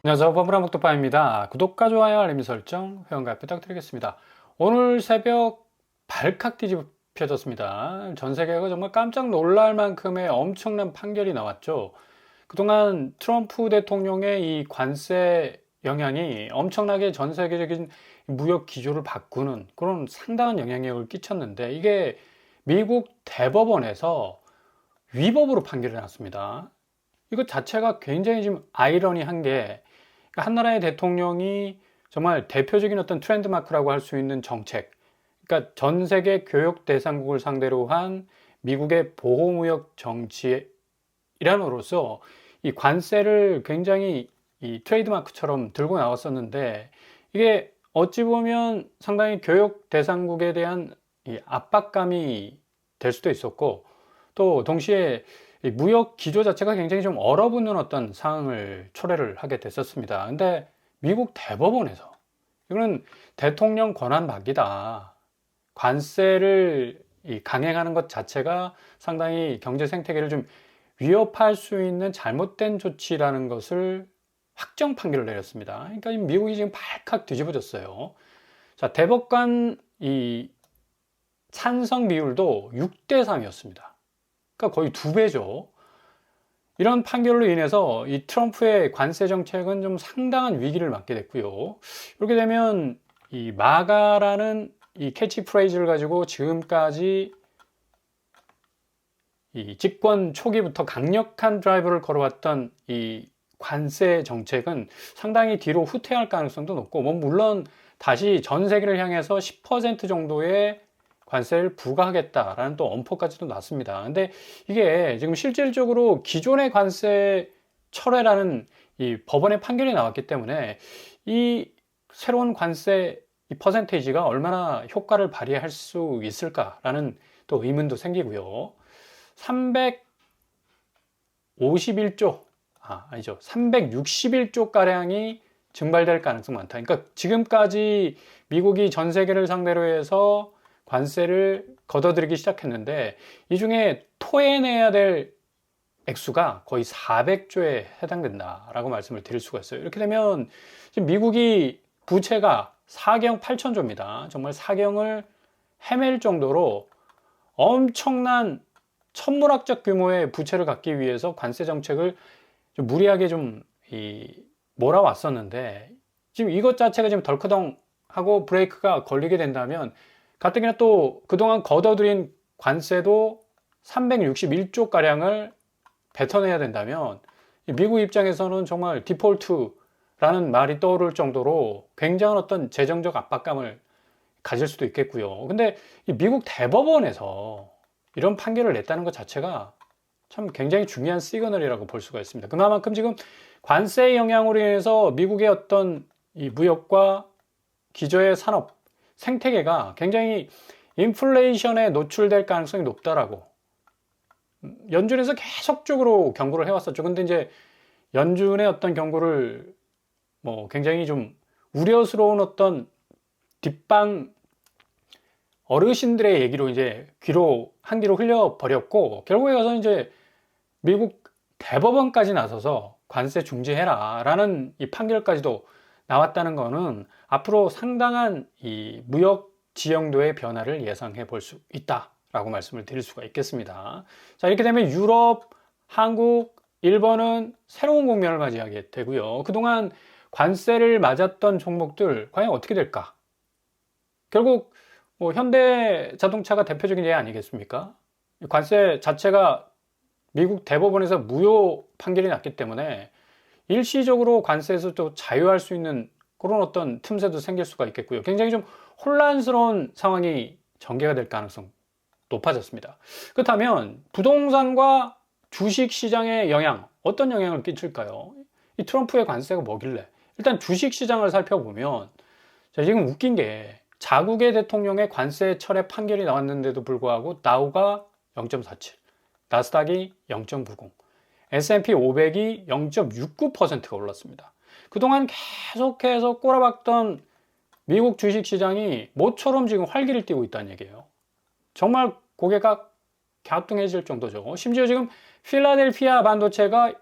안녕하세요. 버블한복도빠입니다. 구독과 좋아요, 알림 설정, 회원가입 부탁드리겠습니다. 오늘 새벽 발칵 뒤집혀졌습니다. 전 세계가 정말 깜짝 놀랄 만큼의 엄청난 판결이 나왔죠. 그동안 트럼프 대통령의 이 관세 영향이 엄청나게 전 세계적인 무역 기조를 바꾸는 그런 상당한 영향력을 끼쳤는데, 이게 미국 대법원에서 위법으로 판결이 났습니다. 이것 자체가 굉장히 지금 아이러니한 게, 한 나라의 대통령이 정말 대표적인 어떤 트렌드마크라고 할 수 있는 정책, 그러니까 전 세계 교역 대상국을 상대로 한 미국의 보호무역 정치란으로서 이 관세를 굉장히 이 트레이드마크처럼 들고 나왔었는데, 이게 어찌 보면 상당히 교역 대상국에 대한 이 압박감이 될 수도 있었고, 또 동시에 이 무역 기조 자체가 굉장히 좀 얼어붙는 어떤 상황을 초래를 하게 됐었습니다. 근데 미국 대법원에서 이거는 대통령 권한 밖이다, 관세를 강행하는 것 자체가 상당히 경제 생태계를 좀 위협할 수 있는 잘못된 조치라는 것을 확정 판결을 내렸습니다. 그러니까 미국이 지금 발칵 뒤집어졌어요. 자, 대법관 이 찬성 비율도 6대 3이었습니다. 그러니까 거의 2배죠. 이런 판결로 인해서 이 트럼프의 관세 정책은 좀 상당한 위기를 맞게 됐고요. 이렇게 되면 이 마가라는 이 캐치프레이즈를 가지고 지금까지 이 집권 초기부터 강력한 드라이브를 걸어왔던 이 관세 정책은 상당히 뒤로 후퇴할 가능성도 높고, 뭐 물론 다시 전 세계를 향해서 10% 정도의 관세를 부과하겠다라는 또 엄포까지도 났습니다. 근데 이게 지금 실질적으로 기존의 관세 철회라는 이 법원의 판결이 나왔기 때문에 이 새로운 관세 이 퍼센테이지가 얼마나 효과를 발휘할 수 있을까라는 또 의문도 생기고요. 351조, 아니죠. 361조 가량이 증발될 가능성 많다. 그러니까 지금까지 미국이 전 세계를 상대로 해서 관세를 걷어들이기 시작했는데, 이 중에 토해내야 될 액수가 거의 400조에 해당된다라고 말씀을 드릴 수가 있어요. 이렇게 되면 지금 미국이 부채가 4경 8천조입니다. 정말 사경을 헤맬 정도로 엄청난 천문학적 규모의 부채를 갖기 위해서 관세 정책을 좀 무리하게 좀 몰아왔었는데, 지금 이것 자체가 지금 덜커덩하고 브레이크가 걸리게 된다면, 가뜩이나 또 그동안 걷어들인 관세도 361조 가량을 뱉어내야 된다면, 미국 입장에서는 정말 디폴트라는 말이 떠오를 정도로 굉장한 어떤 재정적 압박감을 가질 수도 있겠고요. 근데 미국 대법원에서 이런 판결을 냈다는 것 자체가 참 굉장히 중요한 시그널이라고 볼 수가 있습니다. 그만큼 지금 관세의 영향으로 인해서 미국의 어떤 이 무역과 기저의 산업 생태계가 굉장히 인플레이션에 노출될 가능성이 높다라고 연준에서 계속적으로 경고를 해왔었죠. 근데 이제 연준의 어떤 경고를 뭐 굉장히 좀 우려스러운 어떤 뒷방 어르신들의 얘기로 이제 한 귀로 흘려버렸고, 결국에 가서 이제 미국 대법원까지 나서서 관세 중지해라 라는 이 판결까지도 나왔다는 거는 앞으로 상당한 이 무역 지형도의 변화를 예상해 볼 수 있다라고 말씀을 드릴 수가 있겠습니다. 자, 이렇게 되면 유럽, 한국, 일본은 새로운 국면을 맞이하게 되고요. 그동안 관세를 맞았던 종목들 과연 어떻게 될까? 결국 뭐 현대 자동차가 대표적인 예 아니겠습니까? 관세 자체가 미국 대법원에서 무효 판결이 났기 때문에 일시적으로 관세에서 또 자유할 수 있는 그런 어떤 틈새도 생길 수가 있겠고요. 굉장히 좀 혼란스러운 상황이 전개가 될 가능성 높아졌습니다. 그렇다면 부동산과 주식 시장의 영향, 어떤 영향을 끼칠까요? 이 트럼프의 관세가 뭐길래? 일단 주식 시장을 살펴보면, 자, 지금 웃긴 게 자국의 대통령의 관세 철회 판결이 나왔는데도 불구하고 다우가 0.47, 나스닥이 0.90, S&P 500이 0.69%가 올랐습니다. 그동안 계속해서 꼬라박던 미국 주식시장이 모처럼 지금 활기를 띠고 있다는 얘기예요. 정말 고개가 갸우뚱해질 정도죠. 심지어 지금 필라델피아 반도체가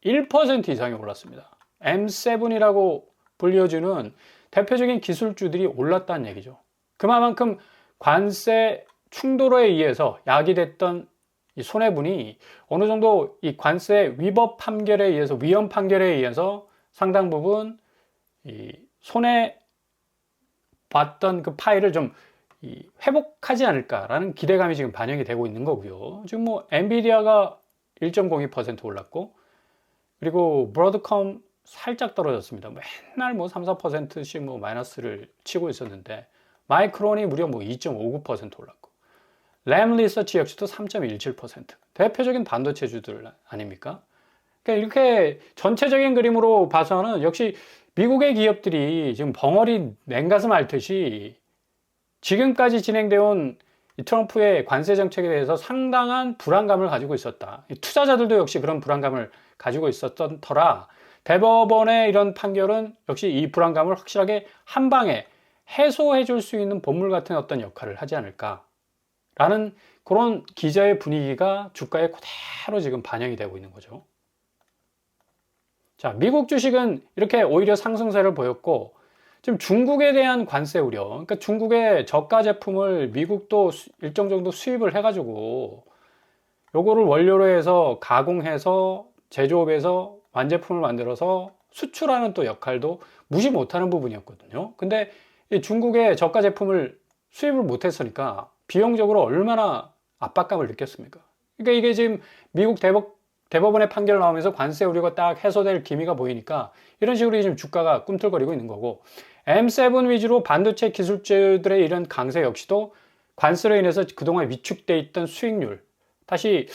1% 이상이 올랐습니다. M7이라고 불려주는 대표적인 기술주들이 올랐다는 얘기죠. 그만큼 관세 충돌에 의해서 야기됐던 이 손해분이 어느 정도 이 관세 위법 판결에 의해서, 위헌 판결에 의해서 상당 부분 이 손해 봤던 그 파일을 좀 회복하지 않을까라는 기대감이 지금 반영이 되고 있는 거고요. 지금 뭐 엔비디아가 1.02% 올랐고, 그리고 브로드컴 살짝 떨어졌습니다. 맨날 뭐 3, 4%씩 뭐 마이너스를 치고 있었는데, 마이크론이 무려 뭐 2.59% 올랐고, 램 리서치 역시도 3.17%. 대표적인 반도체주들 아닙니까? 그러니까 이렇게 전체적인 그림으로 봐서는 역시 미국의 기업들이 지금 벙어리 냉가슴 앓듯이 지금까지 진행되어 온 트럼프의 관세 정책에 대해서 상당한 불안감을 가지고 있었다. 투자자들도 역시 그런 불안감을 가지고 있었던 터라 대법원의 이런 판결은 역시 이 불안감을 확실하게 한 방에 해소해 줄 수 있는 본물 같은 어떤 역할을 하지 않을까라는 그런 기자의 분위기가 주가에 그대로 지금 반영이 되고 있는 거죠. 자, 미국 주식은 이렇게 오히려 상승세를 보였고, 지금 중국에 대한 관세 우려, 그러니까 중국의 저가 제품을 미국도 일정 정도 수입을 해가지고 요거를 원료로 해서 가공해서 제조업에서 완제품을 만들어서 수출하는 또 역할도 무시 못하는 부분이었거든요. 근데 이 중국의 저가 제품을 수입을 못했으니까 비용적으로 얼마나 압박감을 느꼈습니까? 그러니까 이게 지금 미국 대법원의 판결 나오면서 관세 우려가 딱 해소될 기미가 보이니까 이런 식으로 지금 주가가 꿈틀거리고 있는 거고, M7 위주로 반도체 기술주들의 이런 강세 역시도 관세로 인해서 그동안 위축돼 있던 수익률 다시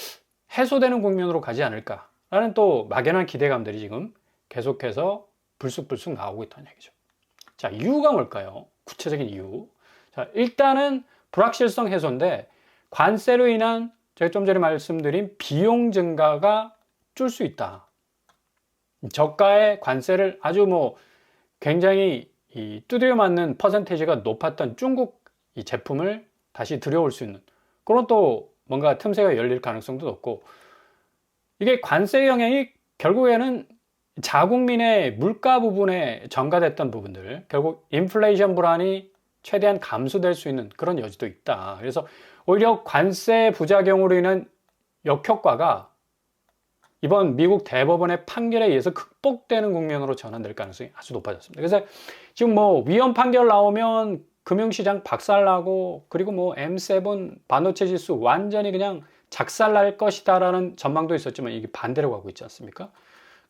해소되는 국면으로 가지 않을까라는 또 막연한 기대감들이 지금 계속해서 불쑥불쑥 나오고 있다는 얘기죠. 자, 이유가 뭘까요? 구체적인 이유. 자, 일단은 불확실성 해소인데, 관세로 인한 제가 좀 전에 말씀드린 비용 증가가 줄 수 있다. 저가의 관세를 아주 뭐 굉장히 두드려 맞는 퍼센테이지가 높았던 중국 이 제품을 다시 들여올 수 있는 그런 또 뭔가 틈새가 열릴 가능성도 높고, 이게 관세 영향이 결국에는 자국민의 물가 부분에 전가됐던 부분들, 결국 인플레이션 불안이 최대한 감소될 수 있는 그런 여지도 있다. 그래서 오히려 관세 부작용으로 인한 역효과가 이번 미국 대법원의 판결에 의해서 극복되는 국면으로 전환될 가능성이 아주 높아졌습니다. 그래서 지금 뭐 위헌 판결 나오면 금융시장 박살나고, 그리고 뭐 M7 반도체 지수 완전히 그냥 작살날 것이다라는 전망도 있었지만 이게 반대로 가고 있지 않습니까?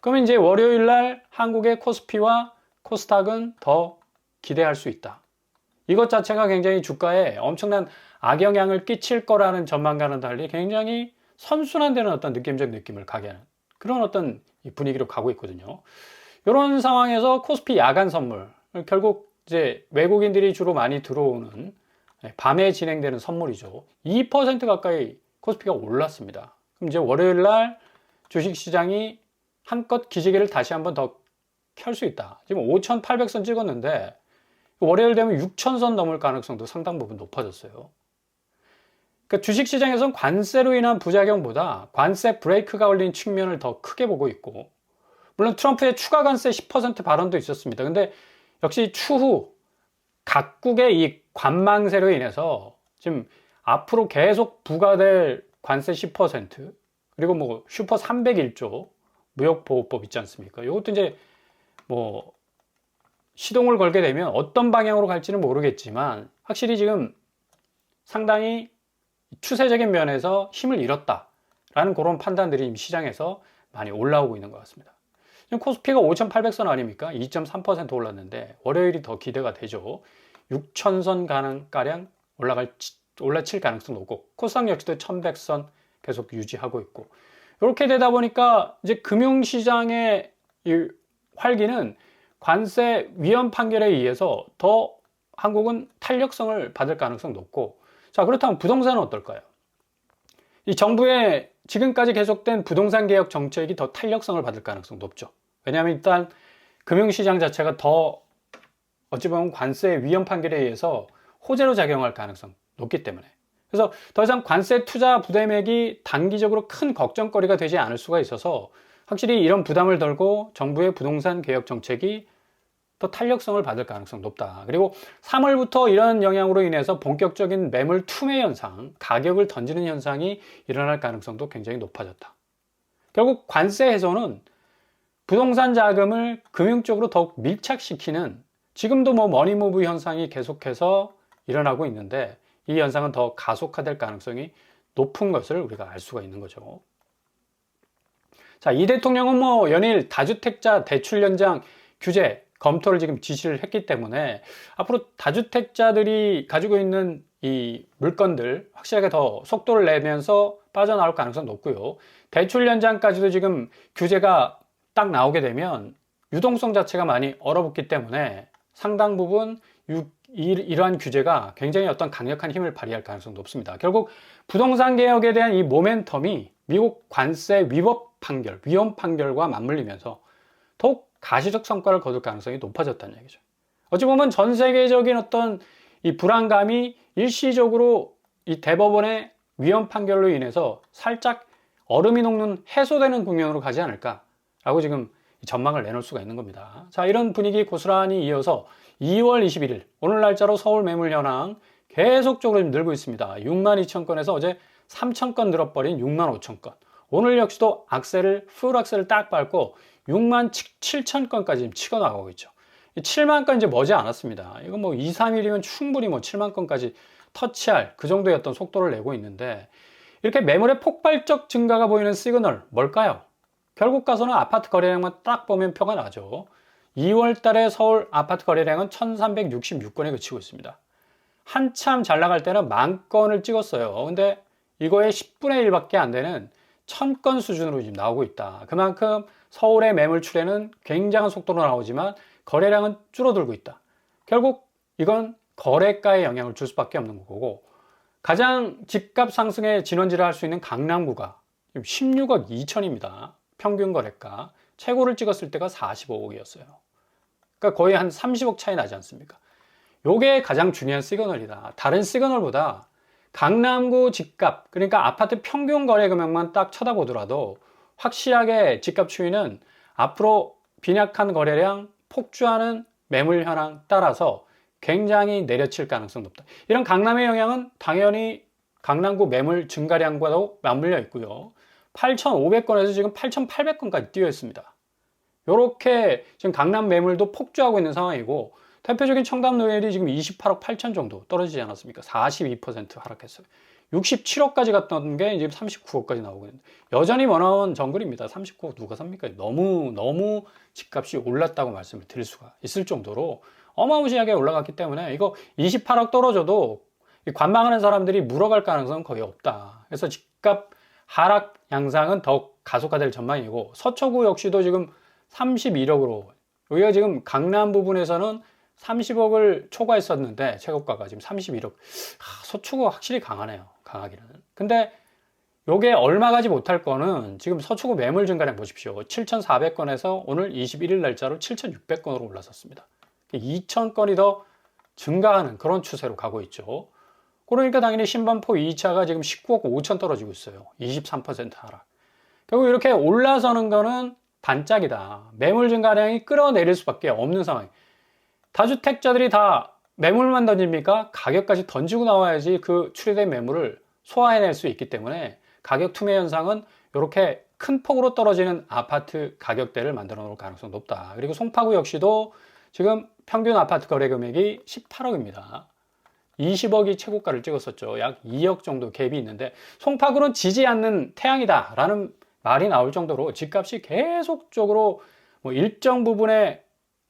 그러면 이제 월요일 날 한국의 코스피와 코스닥은 더 기대할 수 있다. 이것 자체가 굉장히 주가에 엄청난 악영향을 끼칠 거라는 전망과는 달리 굉장히 선순환되는 어떤 느낌적 느낌을 가게 하는 그런 어떤 분위기로 가고 있거든요. 이런 상황에서 코스피 야간 선물, 결국 이제 외국인들이 주로 많이 들어오는 밤에 진행되는 선물이죠. 2% 가까이 코스피가 올랐습니다. 그럼 이제 월요일 날 주식시장이 한껏 기지개를 다시 한번 더 켤 수 있다. 지금 5,800선 찍었는데 월요일 되면 6,000선 넘을 가능성도 상당 부분 높아졌어요. 그러니까 주식시장에서는 관세로 인한 부작용보다 관세 브레이크가 걸린 측면을 더 크게 보고 있고, 물론 트럼프의 추가 관세 10% 발언도 있었습니다. 근데 역시 추후 각국의 이 관망세로 인해서 지금 앞으로 계속 부과될 관세 10%, 그리고 뭐 슈퍼 301조 무역보호법 있지 않습니까? 이것도 이제 뭐 시동을 걸게 되면 어떤 방향으로 갈지는 모르겠지만 확실히 지금 상당히 추세적인 면에서 힘을 잃었다라는 그런 판단들이 시장에서 많이 올라오고 있는 것 같습니다. 지금 코스피가 5,800선 아닙니까? 2.3% 올랐는데 월요일이 더 기대가 되죠. 6,000선 가량 올라칠 가능성 높고, 코스닥 역시도 1,100선 계속 유지하고 있고, 이렇게 되다 보니까 이제 금융시장의 이 활기는 관세 위헌 판결에 의해서 더 한국은 탄력성을 받을 가능성 높고, 자, 그렇다면 부동산은 어떨까요? 이 정부의 지금까지 계속된 부동산 개혁 정책이 더 탄력성을 받을 가능성 높죠. 왜냐하면 일단 금융시장 자체가 더 어찌 보면 관세 위헌 판결에 의해서 호재로 작용할 가능성 높기 때문에, 그래서 더 이상 관세 투자 부담액이 단기적으로 큰 걱정거리가 되지 않을 수가 있어서 확실히 이런 부담을 덜고 정부의 부동산 개혁 정책이 더 탄력성을 받을 가능성이 높다. 그리고 3월부터 이런 영향으로 인해서 본격적인 매물 투매 현상, 가격을 던지는 현상이 일어날 가능성도 굉장히 높아졌다. 결국 관세 해소는 부동산 자금을 금융 쪽으로 더욱 밀착시키는, 지금도 뭐 머니무브 현상이 계속해서 일어나고 있는데 이 현상은 더 가속화될 가능성이 높은 것을 우리가 알 수가 있는 거죠. 자, 이 대통령은 뭐 연일 다주택자 대출 연장 규제 검토를 지금 지시를 했기 때문에 앞으로 다주택자들이 가지고 있는 이 물건들 확실하게 더 속도를 내면서 빠져나올 가능성이 높고요. 대출 연장까지도 지금 규제가 딱 나오게 되면 유동성 자체가 많이 얼어붙기 때문에 상당 부분 이러한 규제가 굉장히 어떤 강력한 힘을 발휘할 가능성이 높습니다. 결국 부동산 개혁에 대한 이 모멘텀이 미국 관세 위법 판결, 위헌 판결과 맞물리면서 더욱 가시적 성과를 거둘 가능성이 높아졌다는 얘기죠. 어찌 보면 전 세계적인 어떤 이 불안감이 일시적으로 이 대법원의 위헌 판결로 인해서 살짝 얼음이 녹는 해소되는 국면으로 가지 않을까라고 지금 전망을 내놓을 수가 있는 겁니다. 자, 이런 분위기 고스란히 이어서 2월 21일 오늘 날짜로 서울 매물 현황 계속적으로 늘고 있습니다. 62,000건에서 어제 3,000건 늘어버린 65,000건. 오늘 역시도 풀 악셀을 딱 밟고 67,000건까지 지금 치고 나가고 있죠. 7만 건 이제 머지 않았습니다. 이거 뭐 2, 3일이면 충분히 뭐 7만 건까지 터치할 그 정도의 어떤 속도를 내고 있는데, 이렇게 매물의 폭발적 증가가 보이는 시그널 뭘까요? 결국 가서는 아파트 거래량만 딱 보면 표가 나죠. 2월 달에 서울 아파트 거래량은 1,366건에 그치고 있습니다. 한참 잘 나갈 때는 10,000건을 찍었어요. 근데 이거의 10분의 1밖에 안 되는 1,000건 수준으로 지금 나오고 있다. 그만큼 서울의 매물 출회는 굉장한 속도로 나오지만 거래량은 줄어들고 있다. 결국 이건 거래가에 영향을 줄 수밖에 없는 거고, 가장 집값 상승의 진원지를 할 수 있는 강남구가 16억 2천입니다. 평균 거래가. 최고를 찍었을 때가 45억이었어요. 그러니까 거의 한 30억 차이 나지 않습니까? 요게 가장 중요한 시그널이다. 다른 시그널보다 강남구 집값, 그러니까 아파트 평균 거래 금액만 딱 쳐다보더라도 확실하게 집값 추이는 앞으로 빈약한 거래량, 폭주하는 매물 현황 따라서 굉장히 내려칠 가능성이 높다. 이런 강남의 영향은 당연히 강남구 매물 증가량과도 맞물려 있고요. 8,500건에서 지금 8,800건까지 뛰어 있습니다. 이렇게 지금 강남 매물도 폭주하고 있는 상황이고, 대표적인 청담 노엘이 지금 28억 8천 정도 떨어지지 않았습니까? 42% 하락했어요. 67억까지 갔던 게 이제 39억까지 나오고 있는데, 여전히 머나먼 정글입니다. 39억 누가 삽니까? 너무 집값이 올랐다고 말씀을 드릴 수가 있을 정도로 어마무시하게 올라갔기 때문에 이거 28억 떨어져도 관망하는 사람들이 물어갈 가능성은 거의 없다. 그래서 집값 하락 양상은 더욱 가속화될 전망이고, 서초구 역시도 지금 31억으로, 여기가 지금 강남 부분에서는 30억을 초과했었는데 최고가가 지금 31억. 서초구 확실히 강하네요. 강하기는. 근데 요게 얼마 가지 못할 거는 지금 서초구 매물 증가량 보십시오. 7,400건에서 오늘 21일 날짜로 7,600건으로 올라섰습니다. 2,000건이 더 증가하는 그런 추세로 가고 있죠. 그러니까 당연히 신반포 2차가 지금 19억 5천 떨어지고 있어요. 23% 하락. 결국 이렇게 올라서는 거는 단짝이다. 매물 증가량이 끌어내릴 수밖에 없는 상황. 다주택자들이 다 매물만 던집니까? 가격까지 던지고 나와야지 그 출회된 매물을 소화해낼 수 있기 때문에 가격 투매 현상은 이렇게 큰 폭으로 떨어지는 아파트 가격대를 만들어 놓을 가능성이 높다. 그리고 송파구 역시도 지금 평균 아파트 거래 금액이 18억입니다. 20억이 최고가를 찍었었죠. 약 2억 정도 갭이 있는데, 송파구는 지지 않는 태양이다 라는 말이 나올 정도로 집값이 계속적으로 뭐 일정 부분에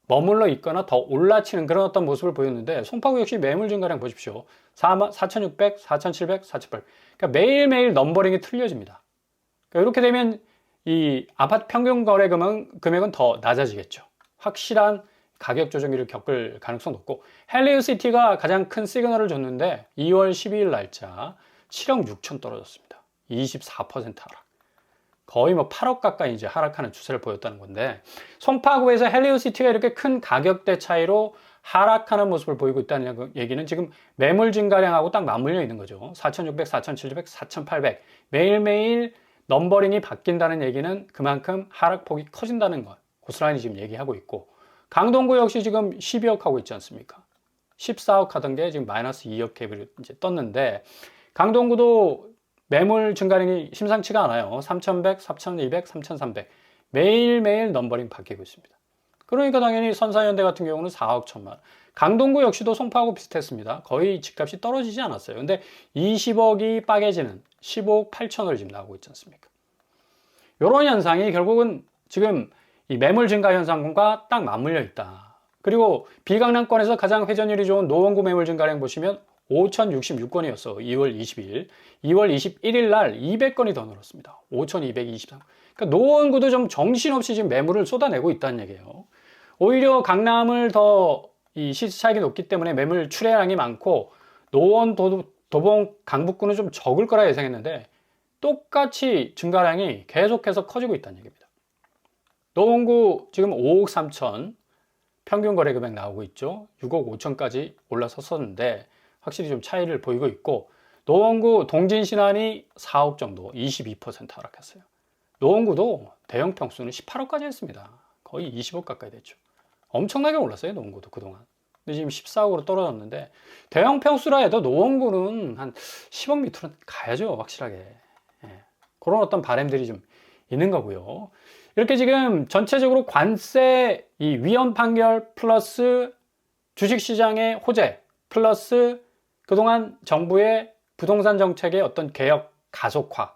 머물러 있거나 더 올라치는 그런 어떤 모습을 보였는데, 송파구 역시 매물 증가량 보십시오. 4,600, 4,700, 4,800. 그러니까 매일매일 넘버링이 틀려집니다. 그러니까 이렇게 되면 이 아파트 평균 거래 금액은 더 낮아지겠죠. 확실한 가격 조정기를 겪을 가능성 높고, 헬리우시티가 가장 큰 시그널을 줬는데 2월 12일 날짜 7억 6천 떨어졌습니다. 24% 하락. 거의 뭐 8억 가까이 이제 하락하는 추세를 보였다는 건데, 송파구에서 헬리우시티가 이렇게 큰 가격대 차이로 하락하는 모습을 보이고 있다는 얘기는 지금 매물 증가량하고 딱 맞물려 있는 거죠. 4,600, 4,700, 4,800 매일매일 넘버링이 바뀐다는 얘기는 그만큼 하락폭이 커진다는 것 고스란히 지금 얘기하고 있고, 강동구 역시 지금 12억 하고 있지 않습니까? 14억 하던 게 지금 마이너스 2억 갭을 이제 떴는데, 강동구도 매물 증가량이 심상치가 않아요. 3,100, 4,200, 3,300 매일매일 넘버링 바뀌고 있습니다. 그러니까 당연히 선사현대 같은 경우는 4억 1천만. 강동구 역시도 송파하고 비슷했습니다. 거의 집값이 떨어지지 않았어요. 근데 20억이 빠개지는 15억 8천을 지금 나오고 있지 않습니까? 이런 현상이 결국은 지금 이 매물 증가 현상과 딱 맞물려 있다. 그리고 비강남권에서 가장 회전율이 좋은 노원구 매물 증가량 보시면 5,066건이었어. 2월 20일. 2월 21일 날 200건이 더 늘었습니다. 5,223. 그러니까 노원구도 좀 정신없이 지금 매물을 쏟아내고 있다는 얘기예요. 오히려 강남을 더 이 시세 차익이 높기 때문에 매물 출회량이 많고, 노원, 도봉, 강북구는 좀 적을 거라 예상했는데 똑같이 증가량이 계속해서 커지고 있다는 얘기입니다. 노원구 지금 5억 3천 평균 거래 금액 나오고 있죠. 6억 5천까지 올라섰었는데 확실히 좀 차이를 보이고 있고, 노원구 동진신안이 4억 정도 22% 하락했어요. 노원구도 대형 평수는 18억까지 했습니다. 거의 20억 가까이 됐죠. 엄청나게 올랐어요, 노원구도 그동안. 근데 지금 14억으로 떨어졌는데, 대형 평수라 해도 노원구는 한 10억 밑으로 가야죠, 확실하게. 예. 그런 어떤 바람들이 좀 있는 거고요. 이렇게 지금 전체적으로 관세 이 위헌 판결 플러스 주식시장의 호재 플러스 그동안 정부의 부동산 정책의 어떤 개혁 가속화,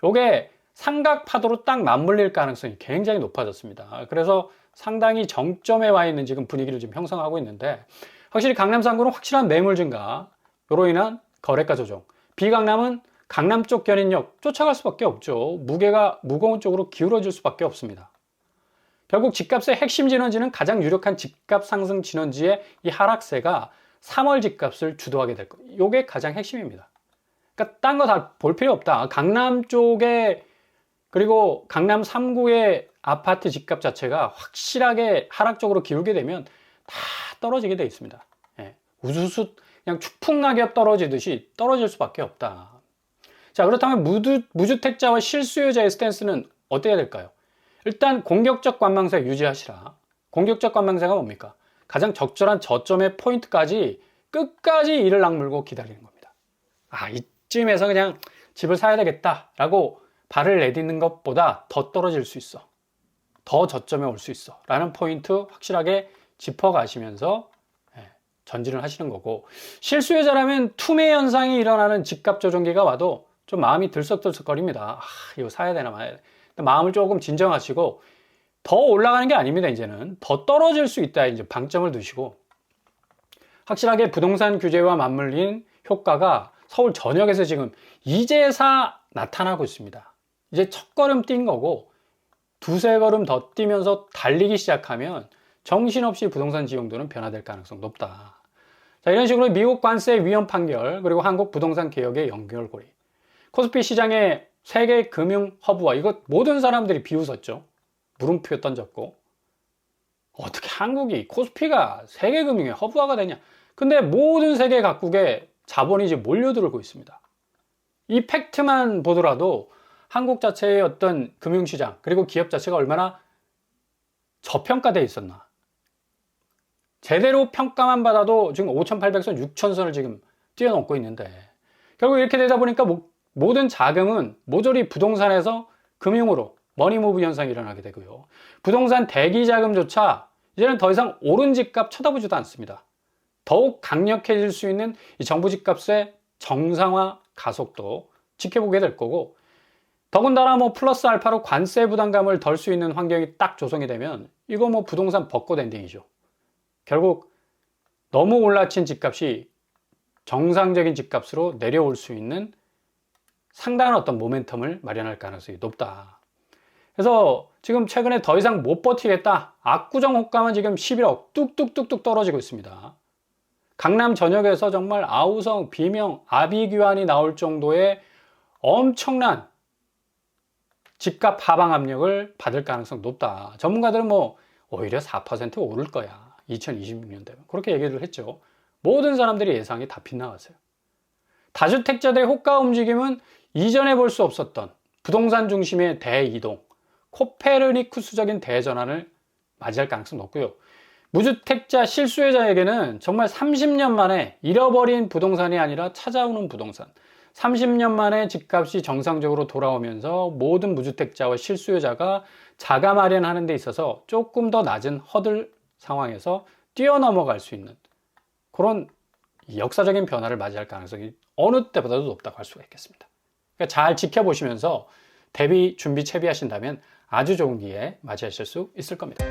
요게 삼각파도로 딱 맞물릴 가능성이 굉장히 높아졌습니다. 그래서 상당히 정점에 와 있는 지금 분위기를 지금 형성하고 있는데, 확실히 강남 3구는 확실한 매물 증가, 요로 인한 거래가 조정, 비강남은 강남 쪽 견인력 쫓아갈 수밖에 없죠. 무게가 무거운 쪽으로 기울어질 수밖에 없습니다. 결국 집값의 핵심 진원지는 가장 유력한 집값 상승 진원지의 이 하락세가 3월 집값을 주도하게 될 거예요. 요게 가장 핵심입니다. 그러니까 딴 거 다 볼 필요 없다. 강남 쪽에, 그리고 강남 3구의 아파트 집값 자체가 확실하게 하락적으로 기울게 되면 다 떨어지게 되어 있습니다. 예. 우수수 그냥 추풍낙엽 떨어지듯이 떨어질 수밖에 없다. 자, 그렇다면 무주택자와 실수요자의 스탠스는 어떻게 해야 될까요? 일단 공격적 관망세 유지하시라. 공격적 관망세가 뭡니까? 가장 적절한 저점의 포인트까지 끝까지 이를 악물고 기다리는 겁니다. 아, 이쯤에서 그냥 집을 사야 되겠다라고 발을 내딛는 것보다 더 떨어질 수 있어, 더 저점에 올 수 있어 라는 포인트 확실하게 짚어가시면서 전진을 하시는 거고, 실수요자라면 투매 현상이 일어나는 집값 조정기가 와도 좀 마음이 들썩들썩거립니다. 아, 이거 사야 되나 말아야 돼. 마음을 조금 진정하시고, 더 올라가는 게 아닙니다. 이제는 더 떨어질 수 있다, 이제 방점을 두시고, 확실하게 부동산 규제와 맞물린 효과가 서울 전역에서 지금 이제사 나타나고 있습니다. 이제 첫 걸음 뛴 거고, 두세 걸음 더 뛰면서 달리기 시작하면 정신없이 부동산 지형도는 변화될 가능성 높다. 자, 이런 식으로 미국 관세 위헌 판결, 그리고 한국 부동산 개혁의 연결고리, 코스피 시장의 세계 금융 허브화, 이거 모든 사람들이 비웃었죠. 물음표 던졌고, 어떻게 한국이 코스피가 세계 금융의 허브화가 되냐. 근데 모든 세계 각국에 자본이 이제 몰려들고 있습니다. 이 팩트만 보더라도 한국 자체의 어떤 금융시장, 그리고 기업 자체가 얼마나 저평가되어 있었나. 제대로 평가만 받아도 지금 5,800선, 6,000선을 지금 뛰어넘고 있는데, 결국 이렇게 되다 보니까 모든 자금은 모조리 부동산에서 금융으로 머니무브 현상이 일어나게 되고요. 부동산 대기 자금조차 이제는 더 이상 오른 집값 쳐다보지도 않습니다. 더욱 강력해질 수 있는 이 정부 집값의 정상화 가속도 지켜보게 될 거고, 더군다나 플러스 알파로 관세 부담감을 덜 수 있는 환경이 딱 조성이 되면 이거 부동산 벚꽃 엔딩이죠. 결국 너무 올라친 집값이 정상적인 집값으로 내려올 수 있는 상당한 어떤 모멘텀을 마련할 가능성이 높다. 그래서 지금 최근에 더 이상 못 버티겠다, 압구정 호가만 지금 11억 뚝뚝뚝뚝 떨어지고 있습니다. 강남 전역에서 정말 아우성, 비명, 아비규환이 나올 정도의 엄청난 집값 하방 압력을 받을 가능성 높다. 전문가들은 오히려 4% 오를 거야, 2026년 되면, 그렇게 얘기를 했죠. 모든 사람들이 예상이 다 빗나갔어요. 다주택자들의 호가 움직임은 이전에 볼 수 없었던 부동산 중심의 대이동, 코페르니쿠스적인 대전환을 맞이할 가능성이 높고요. 무주택자 실수요자에게는 정말 30년 만에 잃어버린 부동산이 아니라 찾아오는 부동산, 30년 만에 집값이 정상적으로 돌아오면서 모든 무주택자와 실수요자가 자가 마련하는 데 있어서 조금 더 낮은 허들 상황에서 뛰어넘어갈 수 있는 그런 역사적인 변화를 맞이할 가능성이 어느 때보다도 높다고 할 수가 있겠습니다. 그러니까 잘 지켜보시면서 대비, 준비, 채비하신다면 아주 좋은 기회 맞이하실 수 있을 겁니다.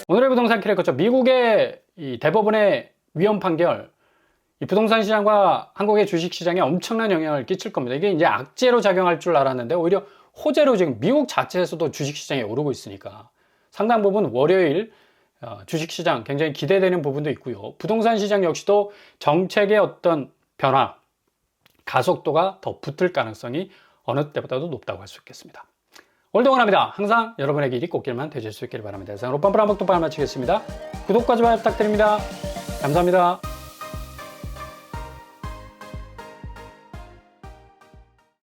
오늘의 부동산 키래커처 미국의 이 대법원의 위헌 판결, 이 부동산 시장과 한국의 주식 시장에 엄청난 영향을 끼칠 겁니다. 이게 이제 악재로 작용할 줄 알았는데 오히려 호재로 지금 미국 자체에서도 주식 시장이 오르고 있으니까 상당 부분 월요일 주식 시장 굉장히 기대되는 부분도 있고요. 부동산 시장 역시도 정책의 어떤 변화, 가속도가 더 붙을 가능성이 어느 때보다도 높다고 할 수 있겠습니다. 오늘도 응원합니다. 항상 여러분에게 일이 꽃길만 되실 수 있기를 바랍니다. 이상으로 뻔뻔한 먹도빵을 마치겠습니다. 구독과 좋아요 부탁드립니다. 감사합니다.